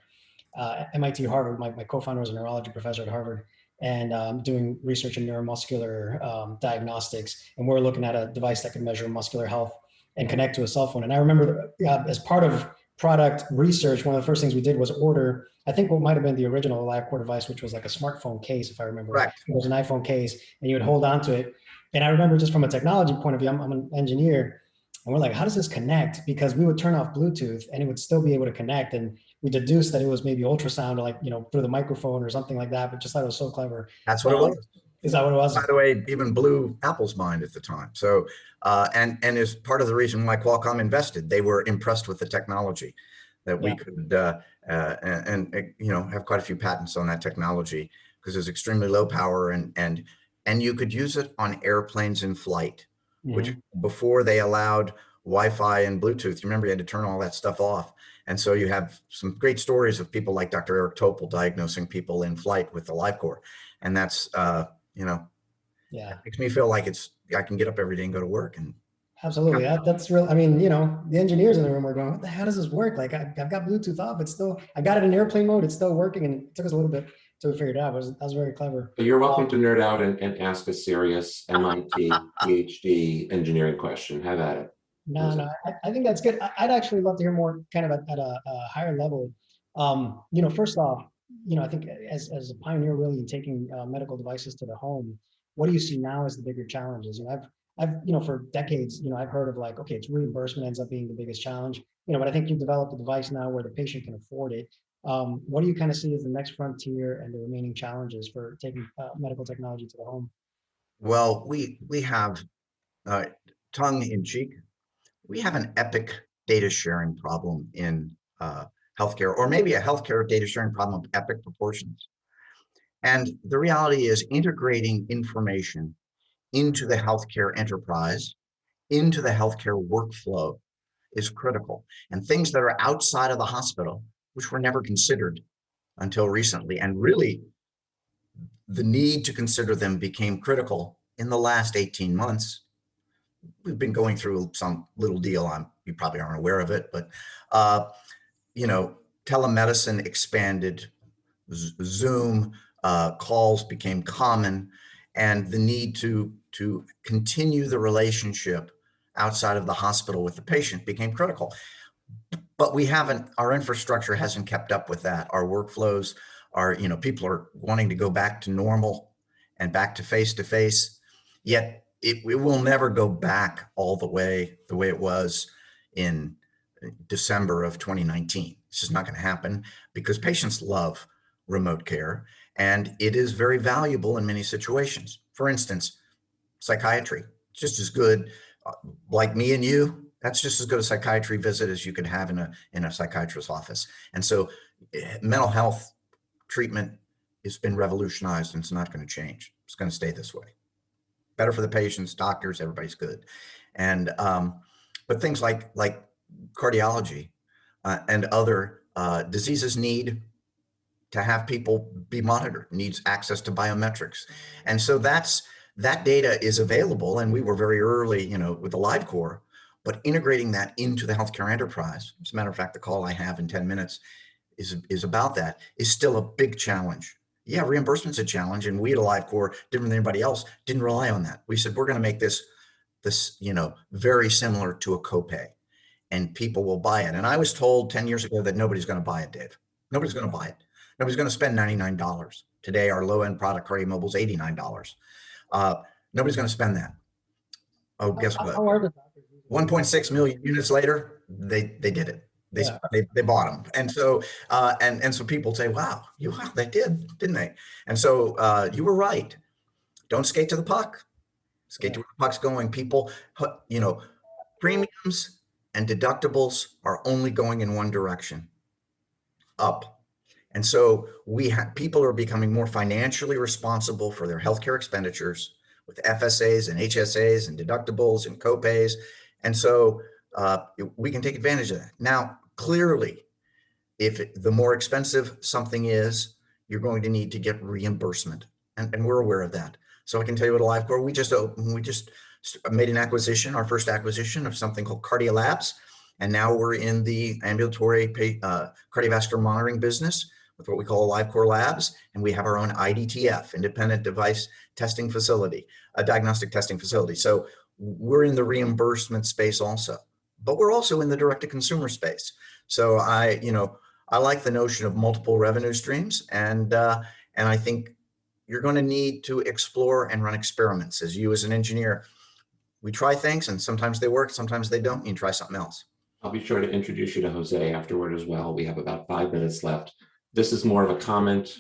MIT Harvard. My co-founder was a neurology professor at Harvard, and doing research in neuromuscular diagnostics. And we're looking at a device that can measure muscular health and connect to a cell phone. And I remember as part of product research, one of the first things we did was order, I think what might've been the original AliveCor device, which was like a smartphone case, if I remember. Right. It was an iPhone case, and you would hold on to it. And I remember, just from a technology point of view, I'm an engineer, and we're like, how does this connect? Because we would turn off Bluetooth and it would still be able to connect. And we deduced that it was maybe ultrasound, or like, you know, through the microphone or something like that, but just thought it was so clever. That's what it was. Is that what it was? By the way, even blew Apple's mind at the time. So, and is part of the reason why Qualcomm invested. They were impressed with the technology that we could, and you know, have quite a few patents on that technology, because it's extremely low power, and you could use it on airplanes in flight, which before they allowed Wi-Fi and Bluetooth, you remember you had to turn all that stuff off. And so you have some great stories of people like Dr. Eric Topol diagnosing people in flight with the AliveCor. And that's, you know, it makes me feel like I can get up every day and go to work. And absolutely, that's real. I mean, you know, the engineers in the room were going, what the hell does this work? Like, I've got Bluetooth off, it's still, I got it in airplane mode, it's still working, and it took us a little bit to figure it out. That was very clever. But you're welcome to nerd out and ask a serious MIT PhD engineering question. Have at it. No, I think that's good. I'd actually love to hear more kind of at a higher level. You know, first off, I think as a pioneer really in taking medical devices to the home, what do you see now as the bigger challenges? For decades, I've heard of like, okay, it's reimbursement ends up being the biggest challenge, but I think you've developed a device now where the patient can afford it. What do you kind of see as the next frontier and the remaining challenges for taking medical technology to the home? Well, we have uh, tongue in cheek. We have an epic data sharing problem in healthcare, or maybe a healthcare data sharing problem of epic proportions. And the reality is integrating information into the healthcare enterprise, into the healthcare workflow is critical. And things that are outside of the hospital, which were never considered until recently, and really the need to consider them became critical in the last 18 months. We've been going through some little deal. You probably aren't aware of it, but telemedicine expanded, Zoom calls became common, and the need to continue the relationship outside of the hospital with the patient became critical. But our infrastructure hasn't kept up with that. Our workflows people are wanting to go back to normal and back to face, yet it will never go back all the way it was in December of 2019. It's just not going to happen because patients love remote care, and it is very valuable in many situations. For instance, psychiatry, just as good, like me and you, that's just as good a psychiatry visit as you could have in a psychiatrist's office. And so mental health treatment has been revolutionized, and it's not going to change. It's going to stay this way. Better for the patients, doctors, everybody's good. And but things like cardiology and other diseases need to have people be monitored, needs access to biometrics. And so that data is available, and we were very early, with the AliveCor, but integrating that into the healthcare enterprise, as a matter of fact, the call I have in 10 minutes is about that, is still a big challenge. Yeah, reimbursement's a challenge, and we at AliveCor, different than anybody else, didn't rely on that. We said, we're going to make this very similar to a copay, and people will buy it. And I was told 10 years ago that nobody's going to buy it, Dave. Nobody's going to buy it. Nobody's going to spend $99. Today, our low-end product, CardioMobile, is $89. Nobody's going to spend that. Oh, guess what? How are the doctors using it? 1.6 million units later, they did it. They bought them. And so so people say, wow, they did, didn't they? And so you were right. Don't skate to the puck. Skate to where the puck's going. People, premiums and deductibles are only going in one direction, up. And so people are becoming more financially responsible for their healthcare expenditures with FSAs and HSAs and deductibles and copays. And so we can take advantage of that. Now, clearly, the more expensive something is, you're going to need to get reimbursement. And we're aware of that. So I can tell you at AliveCor, we just made an acquisition, our first acquisition of something called Cardiolabs. And now we're in the ambulatory cardiovascular monitoring business with what we call AliveCor Labs. And we have our own IDTF, Independent Device Testing Facility, a diagnostic testing facility. So we're in the reimbursement space also, but we're also in the direct-to-consumer space. So I like the notion of multiple revenue streams, and I think you're going to need to explore and run experiments. As an engineer, we try things, and sometimes they work, sometimes they don't. You try something else. I'll be sure to introduce you to Jose afterward as well. We have about 5 minutes left. This is more of a comment.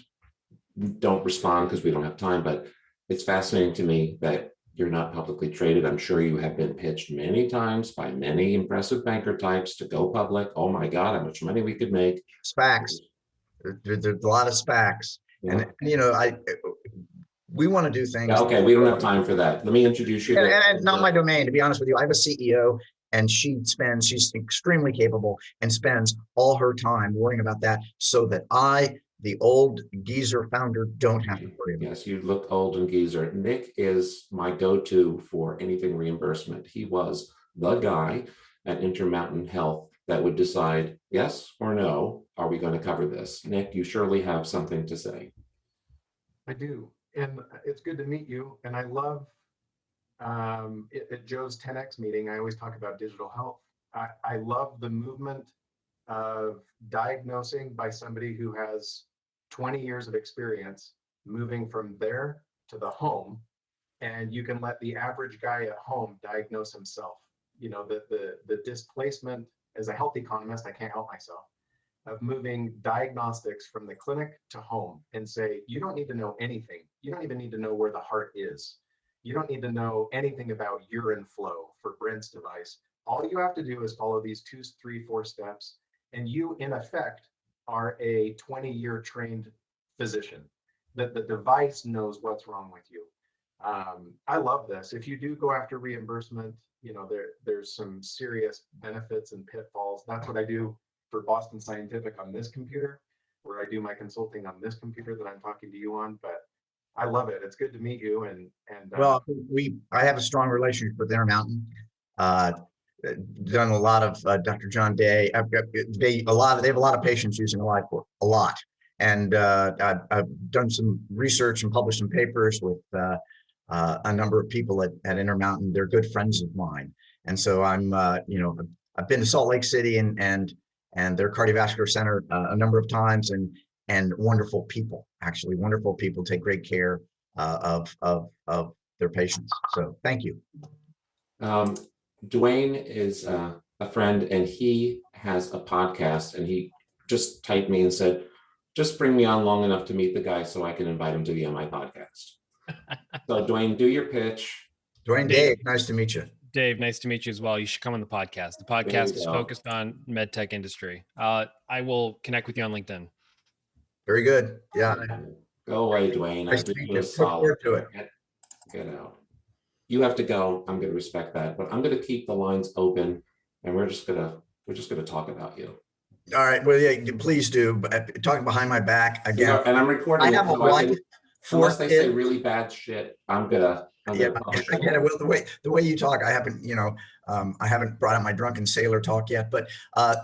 Don't respond because we don't have time, but it's fascinating to me that you're not publicly traded. I'm sure you have been pitched many times by many impressive banker types to go public. Oh my God, how much money we could make. SPACs. There's a lot of SPACs. Yeah. And, we want to do things. Yeah, okay, we don't have time for that. Let me introduce you to. And not my domain, to be honest with you. I have a CEO, and she's extremely capable and spends all her time worrying about that so that I, the old geezer founder, don't have to worry about it. Yes, you look old and geezer. Nick is my go-to for anything reimbursement. He was the guy at Intermountain Health that would decide yes or no, are we going to cover this? Nick, you surely have something to say. I do. And it's good to meet you. And I love at Joe's 10X meeting, I always talk about digital health. I love the movement of diagnosing by somebody who has 20 years of experience moving from there to the home, and you can let the average guy at home diagnose himself. You know, the displacement, as a health economist, I can't help myself, of moving diagnostics from the clinic to home and say, you don't need to know anything. You don't even need to know where the heart is. You don't need to know anything about urine flow for Brent's device. All you have to do is follow these 2, 3, 4 steps, and you, in effect, are a 20-year trained physician. That the device knows what's wrong with you. I love this. If you do go after reimbursement, you know, there's some serious benefits and pitfalls. That's what I do for Boston Scientific on this computer, where I do my consulting on this computer that I'm talking to you on. But I love it. It's good to meat you. And Well, I have a strong relationship with Intermountain. Done a lot of Dr. John Day. They have a lot of patients using AliveCor, a lot. And I've done some research and published some papers with a number of people at Intermountain. They're good friends of mine. And so I'm, you know, I've been to Salt Lake City and their cardiovascular center a number of times, and wonderful people, actually wonderful people, take great care of their patients. So thank you. Dwayne is a friend, and he has a podcast, and he just typed me and said, just bring me on long enough to meet the guy so I can invite him to be on my podcast. So Dwayne, do your pitch. Dwayne, Dave, nice to meet you. Dave, nice to meet you as well. You should come on the podcast. The podcast is focused on med tech industry. I will connect with you on LinkedIn. Very good. Yeah. Go away, Dwayne. Nice I to did meet you you. a Look solid. forward to it. Get out. You have to go. I'm going to respect that, but I'm going to keep the lines open, and we're just going to talk about you. All right. Well, yeah, please do. But talking behind my back again. And I'm recording. I have a wife. Unless they say really bad shit, I'm gonna publish it. I get it. Well, the way you talk, I haven't, you know, I haven't brought out my drunken sailor talk yet, but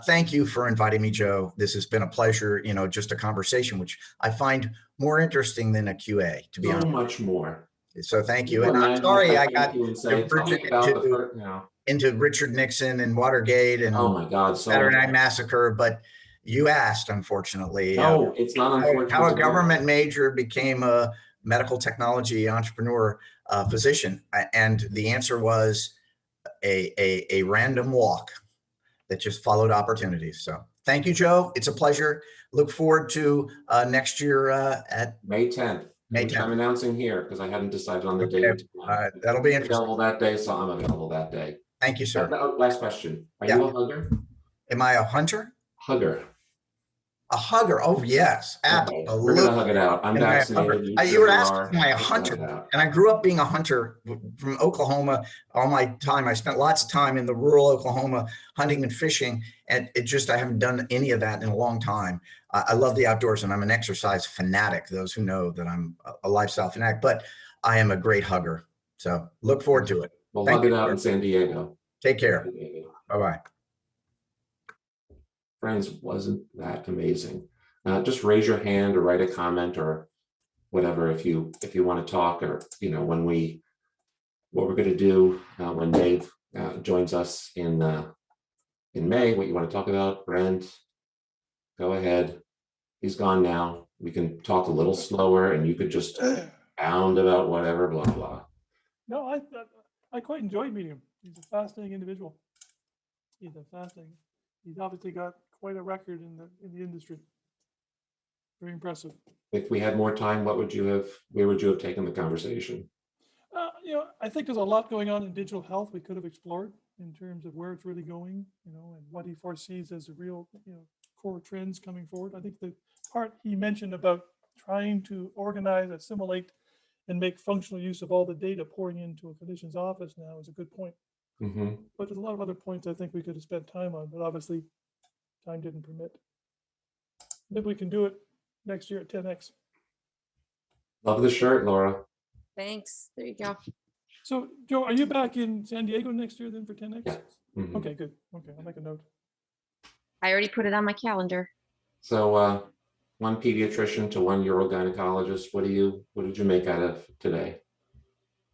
thank you for inviting me, Joe. This has been a pleasure, you know, just a conversation, which I find more interesting than a QA, to be honest. So much more. So thank you. And I'm sorry I got into Richard Nixon and Watergate and oh my God, Saturday Night Massacre, but you asked, unfortunately. No, it's not unfortunate. How a government major became a medical technology entrepreneur, physician, and the answer was a random walk that just followed opportunities. So thank you, Joe. It's a pleasure. Look forward to next year at May 10th. May which 10th. I'm announcing here because I hadn't decided on the Okay. date. That'll be interesting. Available that day, so I'm available that day. Thank you, sir. Last question. Are Yeah. you a hugger? Am I a hunter? Hugger. A hugger? Oh, yes, Okay. absolutely. We're gonna hug it out. I'm Am I a hugger? vaccinated. You were sure asking, are. am I a Let's hug hunter? it out. And I grew up being a hunter from Oklahoma all my time. I spent lots of time in the rural Oklahoma hunting and fishing. And I haven't done any of that in a long time. I love the outdoors, and I'm an exercise fanatic. Those who know that I'm a lifestyle fanatic, but I am a great hugger. So look forward to it. We'll Thank hug it you. out in San Diego. Take care. Bye-bye. Friends, wasn't that amazing? Just raise your hand or write a comment or whatever if you want to talk, or you know, what we're going to do when Dave joins us in May, what you want to talk about. Brent, go ahead. He's gone now. We can talk a little slower, and you could just pound about whatever, blah blah. No, I quite enjoyed meeting him. He's a fascinating individual. He's obviously got quite a record in the industry. Very impressive. If we had more time, where would you have taken the conversation? You know, I think there's a lot going on in digital health we could have explored in terms of where it's really going, you know, and what he foresees as the real, you know, core trends coming forward. I think the part he mentioned about trying to organize, assimilate, and make functional use of all the data pouring into a clinician's office now is a good point. Mm-hmm. But there's a lot of other points I think we could have spent time on, but obviously time didn't permit. Maybe we can do it next year at 10X. Love the shirt, Laura. Thanks. There you go. So Joe, are you back in San Diego next year then for 10X? Yeah. Mhm. Okay, good. Okay, I'll make a note. I already put it on my calendar. So one pediatrician to one urogynecologist. What did you make out of today?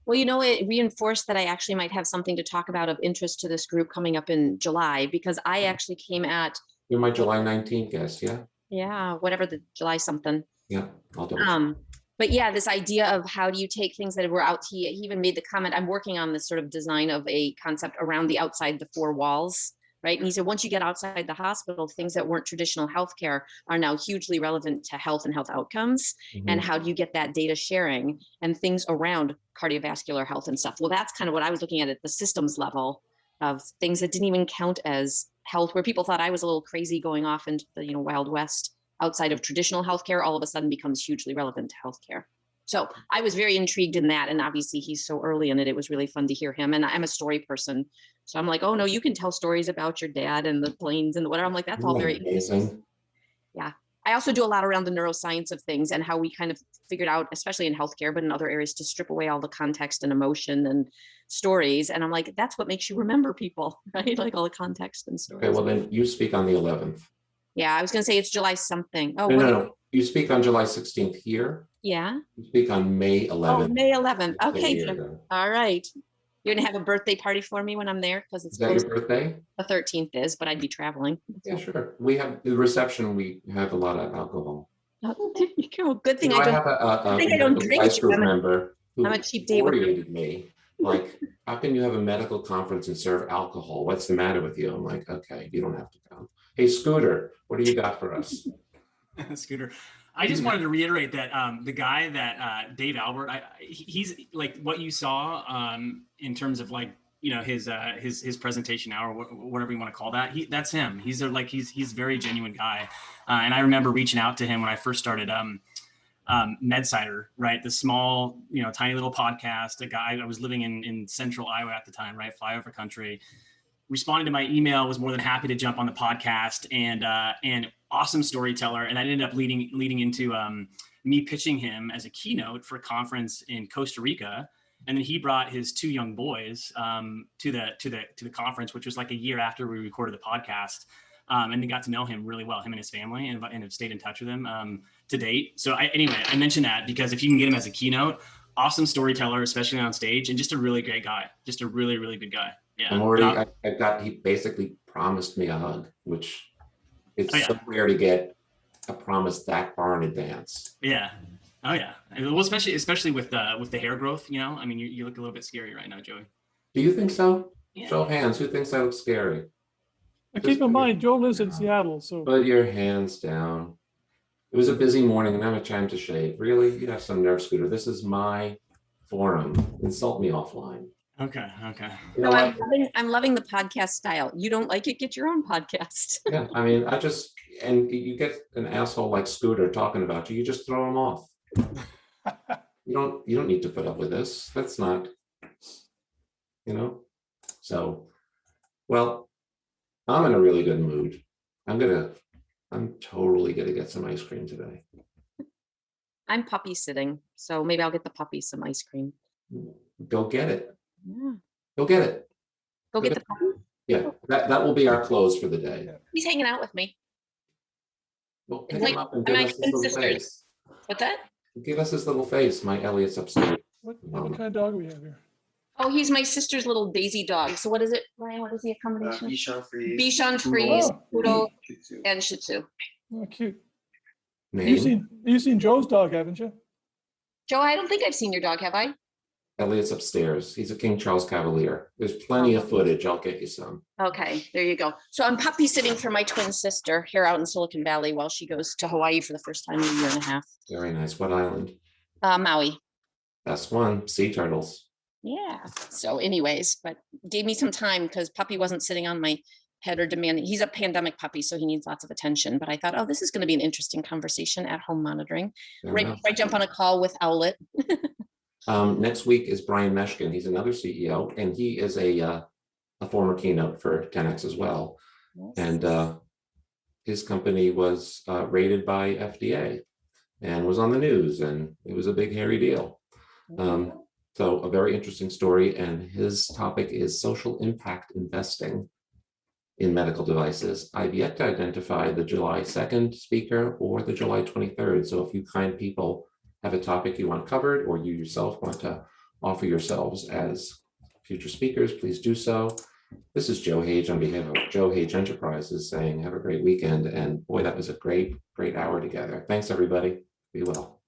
Well, you know, it reinforced that I actually might have something to talk about of interest to this group coming up in July, because I actually came at, You're my July 19th guest, yeah? yeah, whatever the July something. Yeah, I'll double check. But yeah, this idea of how do you take things that were out, he even made the comment, I'm working on this sort of design of a concept around the outside the four walls, right? And he said, once you get outside the hospital, things that weren't traditional healthcare are now hugely relevant to health and health outcomes. And Mhm. how do you get that data sharing and things around cardiovascular health and stuff? Well, that's kind of what I was looking at the systems level of things that didn't even count as health, where people thought I was a little crazy going off into the, Wild West outside of traditional healthcare, all of a sudden becomes hugely relevant to healthcare. So I was very intrigued in that. And obviously he's so early in it, it was really fun to hear him. And I'm a story person. So I'm like, oh no, you can tell stories about your dad and the planes and whatever. I'm like, that's Isn't all that very interesting. amazing. Yeah. I also do a lot around the neuroscience of things and how we kind of figured out, especially in healthcare, but in other areas, to strip away all the context and emotion and stories. And I'm like, that's what makes you remember people, right? Like all the context and stories. Okay, well then you speak on the 11th. Yeah, I was going to say it's July something. Oh, No. You speak on July 16th here. Yeah. You speak on May 11th. Oh, May 11th. Okay, There you Jim. go. All right. You're going to have a birthday party for me when I'm there because it's Is that close. your birthday? The 13th is, but I'd be traveling. Yeah, sure. We have the reception. We have a lot of alcohol. Oh, there you go. Good thing You know, I don't. have a think I don't medical drink. device group member who I'm a cheap date with- infuriated me. Like, how can you have a medical conference and serve alcohol? What's the matter with you? I'm like, okay, you don't have to come. Hey, Scooter, what do you got for us? Scooter. I just wanted to reiterate that the guy that Dave Albert, he's like what you saw in terms of like his presentation hour, whatever you want to call that. That's him. He's a very genuine guy, and I remember reaching out to him when I first started MedSider, right? The small tiny little podcast. A guy, I was living in central Iowa at the time, right? Flyover country. Responded to my email, was more than happy to jump on the podcast, and awesome storyteller. And I ended up leading into me pitching him as a keynote for a conference in Costa Rica. And then he brought his two young boys to the conference, which was like a year after we recorded the podcast. And they got to know him really well, him and his family, and have stayed in touch with him to date. So I mentioned that because if you can get him as a keynote, awesome storyteller, especially on stage, and just a really great guy, just a really, really good guy. Yeah. I'm already, he basically promised me a hug, which it's so rare to get a promise that far in advance. Yeah. Oh yeah. Well, especially with the hair growth, I mean, you look a little bit scary right now, Joey. Do you think so? Yeah. Show of hands. Who thinks I look scary? Keep in mind, Joe lives in Seattle, so. Put your hands down. It was a busy morning and I have time to shave. Really? You have some nerve, Scooter. This is my forum. Insult me offline. Okay. You know No, what? I'm loving the podcast style. You don't like it, get your own podcast. Yeah, I mean, and you get an asshole like Scooter talking about you, you just throw him off. You don't need to put up with this. That's not, So, well, I'm in a really good mood. I'm totally gonna get some ice cream today. I'm puppy sitting, so maybe I'll get the puppy some ice cream. Go get it. Yeah. Go get it. Go get the puppy. Yeah, that will be our close for the day. He's hanging out with me. Well, It's pick him like up and my give us his twin little sisters. face. What's that? Give us his little face. My Elliot's upstairs. What kind of dog we have here? Oh, he's my sister's little Daisy dog. So what is it, Ryan? What is the accommodation? Bichon Frise. Bichon Frise, Oh. Poodle, Shih Tzu. and Shih Tzu. Oh, cute. Name? You've seen Joe's dog, haven't you? Joe, I don't think I've seen your dog, have I? Elliot's upstairs. He's a King Charles Cavalier. There's plenty of footage. I'll get you some. Okay, there you go. So I'm puppy sitting for my twin sister here out in Silicon Valley while she goes to Hawaii for the first time in a year and a half. Very nice. What island? Maui. Best one. Sea turtles. Yeah. So anyways, but gave me some time because puppy wasn't sitting on my head or demanding. He's a pandemic puppy, so he needs lots of attention. But I thought, oh, this is going to be an interesting conversation at home monitoring. Fair Right enough. before I jump on a call with Owlet. Next week is Brian Meshkin. He's another CEO, and he is a former keynote for 10X as well. And his company was rated by FDA and was on the news, and it was a big hairy deal. So a very interesting story, and his topic is social impact investing in medical devices. I've yet to identify the July 2nd speaker or the July 23rd. So if you kind people have a topic you want covered, or you yourself want to offer yourselves as future speakers, please do so. This is Joe Hage on behalf of Joe Hage Enterprises saying have a great weekend. And boy, that was a great hour together. Thanks, everybody. Be well.